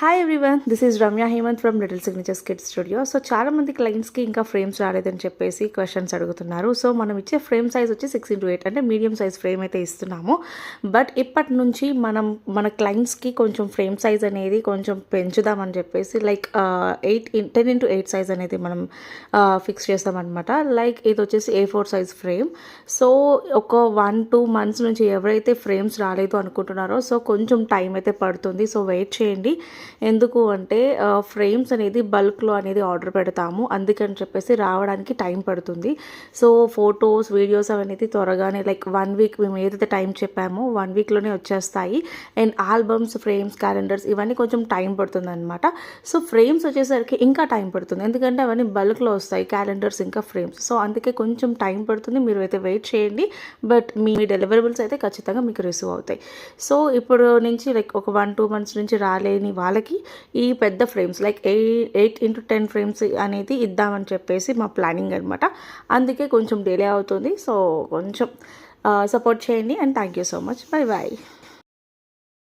Hi everyone, this is Ramya Hemanth from little signatures kids studio. So చాలా మంది క్లయింట్స్కి ఇంకా frames రాలేదని చెప్పేసి క్వశ్చన్స్ అడుగుతున్నారు. సో మనం ఇచ్చే ఫ్రేమ్ సైజ్ వచ్చి 6x8 అంటే మీడియం సైజ్ ఫ్రేమ్ అయితే ఇస్తున్నాము. బట్ ఇప్పటి నుంచి మన క్లయింట్స్కి కొంచెం ఫ్రేమ్ సైజ్ అనేది కొంచెం పెంచుదామని చెప్పేసి లైక్ 10x8 సైజ్ అనేది మనం ఫిక్స్ చేస్తామన్నమాట. లైక్ ఇది వచ్చేసి A4 సైజ్ ఫ్రేమ్. సో ఒక 1-2 మంత్స్ నుంచి ఎవరైతే ఫ్రేమ్స్ రాలేదు అనుకుంటున్నారో సో కొంచెం టైం అయితే పడుతుంది. సో వెయిట్ చేయండి. ఎందుకు అంటే ఫ్రేమ్స్ అనేది బల్క్లో అనేది ఆర్డర్ పెడతాము, అందుకని చెప్పేసి రావడానికి టైం పడుతుంది. సో ఫొటోస్ వీడియోస్ అనేది త్వరగానే లైక్ 1 వీక్ మేము ఏదైతే టైం చెప్పామో 1 వీక్లోనే వచ్చేస్తాయి. అండ్ ఆల్బమ్స్, ఫ్రేమ్స్, క్యాలెండర్స్ ఇవన్నీ కొంచెం టైం పడుతుంది అనమాట. సో ఫ్రేమ్స్ వచ్చేసరికి ఇంకా టైం పడుతుంది, ఎందుకంటే అవన్నీ బల్క్లో వస్తాయి, క్యాలెండర్స్ ఇంకా ఫ్రేమ్స్. సో అందుకే కొంచెం టైం పడుతుంది, మీరు అయితే వెయిట్ చేయండి. బట్ మీ డెలివరబుల్స్ అయితే ఖచ్చితంగా మీకు రిసీవ్ అవుతాయి. సో ఇప్పుడు నుంచి లైక్ ఒక 1-2 మంత్స్ నుంచి రాలేని వాళ్ళకి ఈ పెద్ద ఫ్రేమ్స్ లైక్ 8x10 ఫ్రేమ్స్ అనేది ఇద్దామని చెప్పేసి మా ప్లానింగ్ అనమాట. అందుకే కొంచెం డిలే అవుతుంది. సో కొంచెం సపోర్ట్ చేయండి and thank you so much. Bye bye.